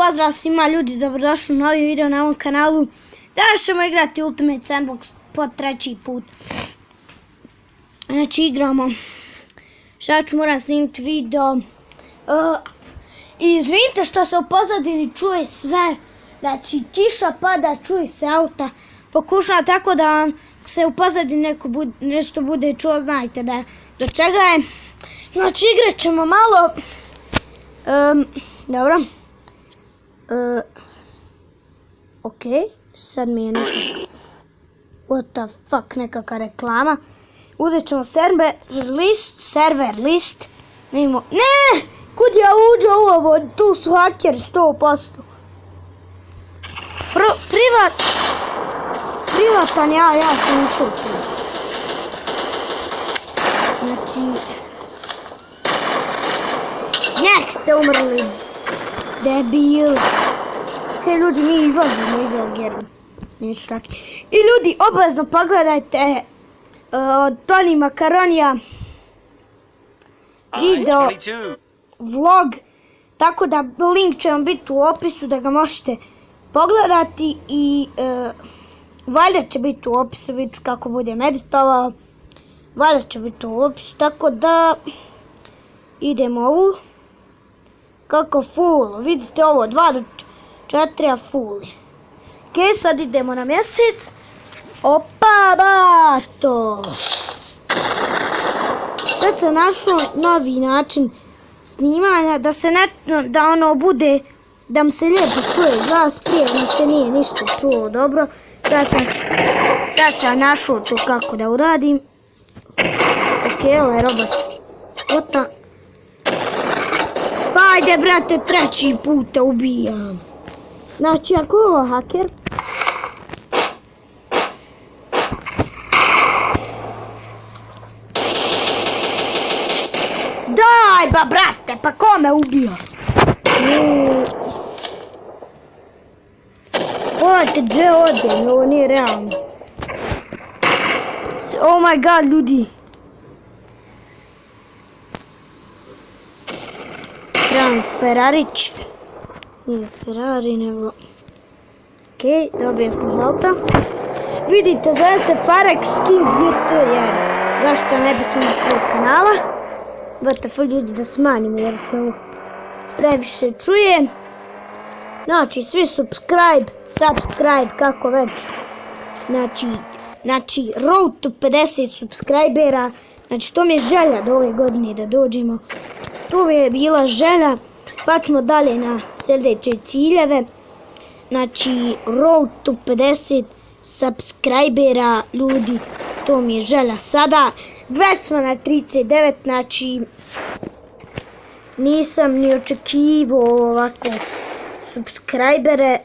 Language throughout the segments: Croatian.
pozdrav svima ljudi, dobrodošli u novi video na ovom kanalu. Danas ćemo igrati Ultimate Sandbox po treći put. Znači igramo. Šta ću moram snimiti video. Izvinite što se u pozadini čuje sve. Znači kiša pada, čuje se auta. Pokušam tako da vam se u pozadini nešto bude čuo, znajte da do čega je. Znači igrat ćemo malo. Dobro. Ok, sad mi je neka what the fuck, nekakva reklama. Uzet ćemo server list. Ne, kud ja uđe u ovo, tu su hakeri 100%. Privatan ja sam ušao tu. Znači, nek ste umrli, debil. Hej ljudi, mi izlazimo iz ovog jer neću tako. I ljudi, obavezno pogledajte od Tony Makaronija video, vlog, tako da link će vam biti u opisu da ga možete pogledati i valjda će biti u opisu, vidite kako budem editovao, valjda će biti u opisu, tako da idemo ovu, kako full, vidite ovo, 2 do 4 full. Ok, sad idemo na mjesec. Opa, bato! Sad sam našao novi način snimanja, da ono bude, da mi se lijepo čuje glas, prije mi se nije ništa čulo dobro. Sad sam našao to kako da uradim. Ok, ovaj robot. Ota. Pa ajde brate, treći put te ubijam. Znači ako je ovo haker, daj ba brate, pa ko me ubio? Pogledajte gdje odem, ovo nije realno. Oh my god ljudi. Trebam Ferrarić. Nije Ferrari nego. Ok, dobio smo auta. Vidite, zove se Farex King jer zašto ne bih imao svog kanala. WTF ljudi, da smanjimo jer se ovo previše čuje. Znači svi subscribe, kako već. Znači road to 50 subscribera. Znači to mi je želja do ove godine da dođemo. To mi je bila želja. Pa ćemo dalje na sljedeće ciljeve. Znači road to 50 subscribera ljudi. To mi je želja sada. Već smo na 39, znači nisam ni očekivao ovako subscribere.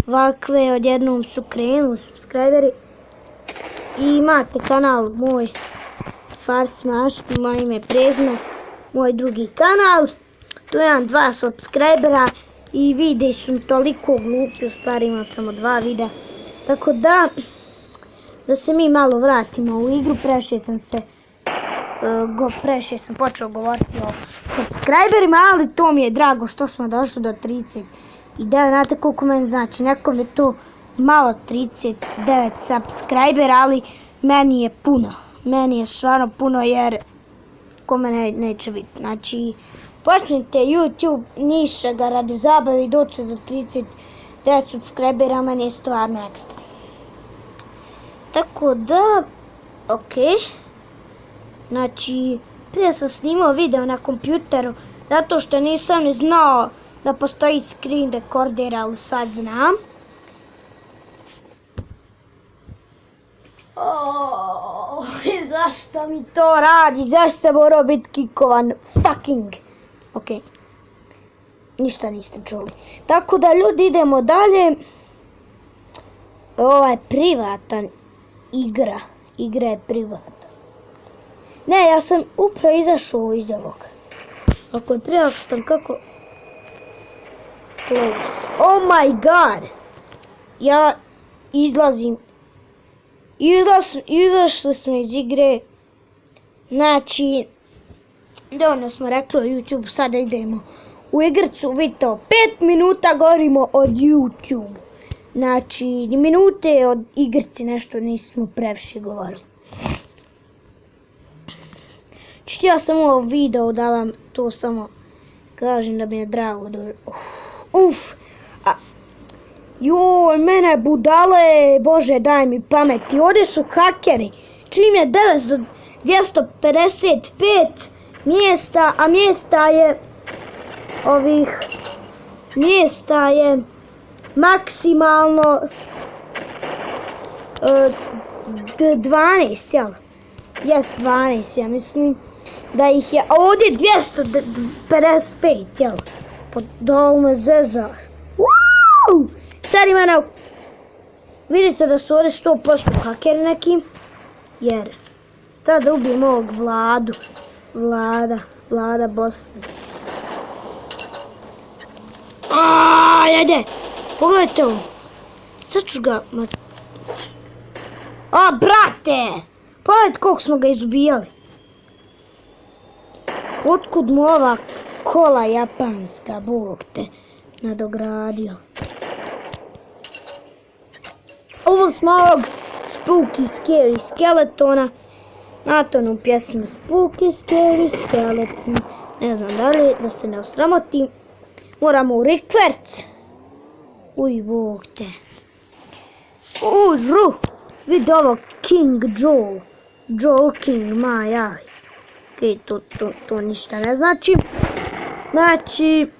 Ovakve odjednom su krenuli subscriberi. I imate kanal moj Farsmash, moje ime prezime, moj drugi kanal. Tu imam 2 subscribera i videi su toliko glupi, u stvari imam samo 2 videa. Tako da se mi malo vratimo u igru, previše sam počeo govoriti o subscriberima, ali to mi je drago što smo došli do 39, znate koliko meni znači, nekom je to malo 39 subscribera, ali meni je puno, meni je stvarno puno jer kome neće biti, znači počnite YouTube, niša ga radi zabave i doći do 39 subscribera, meni je stvarno ekstra. Tako da, ok, znači prije sam snimao video na kompjuteru zato što nisam ni znao da postoji screen recorder, ali sad znam. Zašto mi to radi, zašto sam morao biti kikovan, fucking. Ok, ništa niste čuli. Tako da ljudi idemo dalje. Ovo je privatan igra je privatan. Ne, ja sam upravo izašao iz ovog. Ako je privatan, kako? Close. Oh my god! Ja izlazim. Izašli smo iz igre. Znači, dovoljno smo rekli o YouTube, sada idemo u igricu, vidite, 5 minuta govorimo od YouTube. Znači, minute od igrici nešto nismo previše govorili. Htio sam ovo video da vam to samo kažem da mi je drago. Joj, mene budale, Bože daj mi pameti. Ovdje su hakeri. Čim je 9 do 255 mjesta, a mjesta je maksimalno 12, jel? Jes 12, ja mislim da ih je, a ovdje 255, jel? Pa da me zezaš. Sad ima vidite da su ovdje 100% hakeri neki, jer sad da ubijem ovog Vlada Bosne. Ajde, pogledajte ovo. Sad ću ga... brate! Pogledajte koliko smo ga izubijali. Otkud mu ova kola japanska, Bog te nadogradio. Ovo smo ovog Spooky Scary Skeletona. Na tonu pjesmu Spooky Scary Skeleton. Ne znam da li, da se ne osramotim. Moramo u rikverc. Uj, Bog te. Vidi ovo King Joe. Joe King, my eyes. Ok, to ništa ne znači. Znači...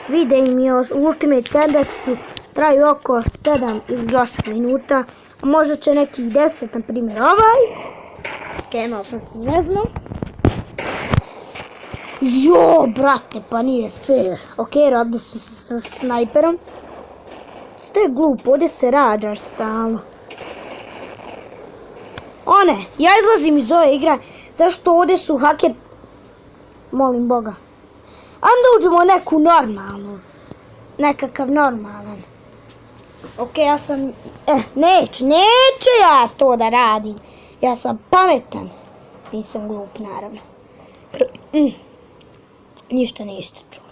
Vide im je Ultimate Sendecu. Traju oko 7 ili 8 minuta. A možda će nekih 10, na primjer ovaj. Imao sam se ne znam. Jo, brate, pa nije fair. Ok, radili smo se sa snajperom. To je glupo, ovdje se rađaš stalno. Ja izlazim iz ove igre. Zašto ovdje su haker... Molim Boga. Ajmo da uđemo u neku normalnu. Nekakav normalan. Ok, ja sam... neću ja to da radim. Ja sam pametan. Nisam glup, naravno. Ništa niste čuli.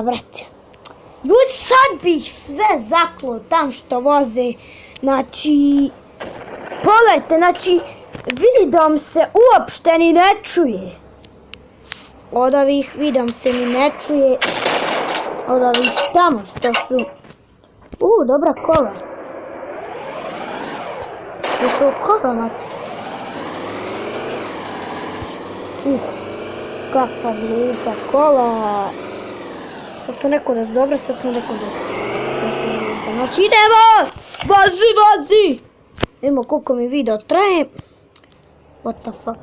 Brate. Ljudi, sad bih sve zaklo tam što voze. Znači... Pogledajte, znači... Vidom se uopšte ni ne čuje. Od ovih vidom se ni ne čuje. Od ovih tamo što su... dobra kola. To su kola, mate. Kakva glupa kola. Sad sam rekao da su dobra, sad sam rekao da su glupa. Znači idemo! Bazi! Vidimo koliko mi video traje. What the fuck?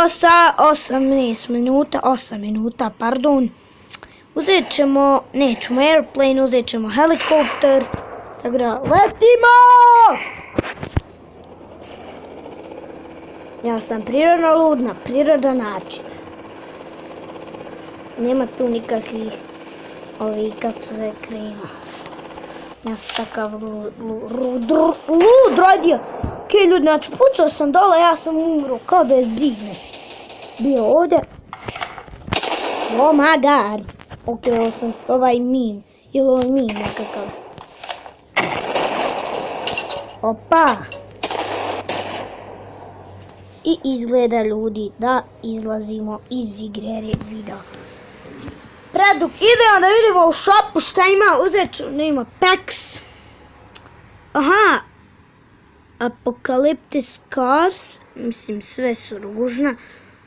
Sa 8 minuta, pardon. Uzet ćemo, nećemo airplane, uzet ćemo helikopter. Tako da, letimo! Ja sam prirodno lud na prirodan način. Nema tu nikakvih kako se zove krema. Ja sam takav lud radio. Ok, ljudi, znači pucao sam dole, ja sam umro kao da je zid bio ovdje. Oh my god. Ok, ovo sam ovaj meme. Ili ovaj meme nekakav. Opa. I izgleda, ljudi, da izlazimo iz igre jer je video predug. Idemo da vidimo u shopu šta ima. Uzet ću, nema packs. Aha. Apocalyptic Scars. Mislim, sve su ružna.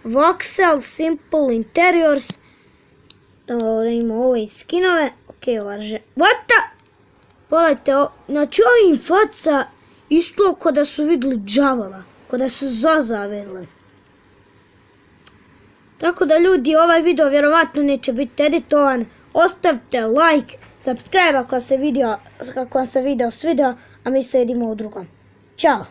Voxel, Simple Interiors. Da imamo ove skinove. Ok, varže. What the? Pogledajte, znači ovim faca isto ko da su vidjeli džavala. Ko da su Zoza vidjeli. Tako da, ljudi, ovaj video vjerovatno neće biti editovan. Ostavite like, subscribe ako vam se video svidio, a mi se vidimo u drugom. Ćao!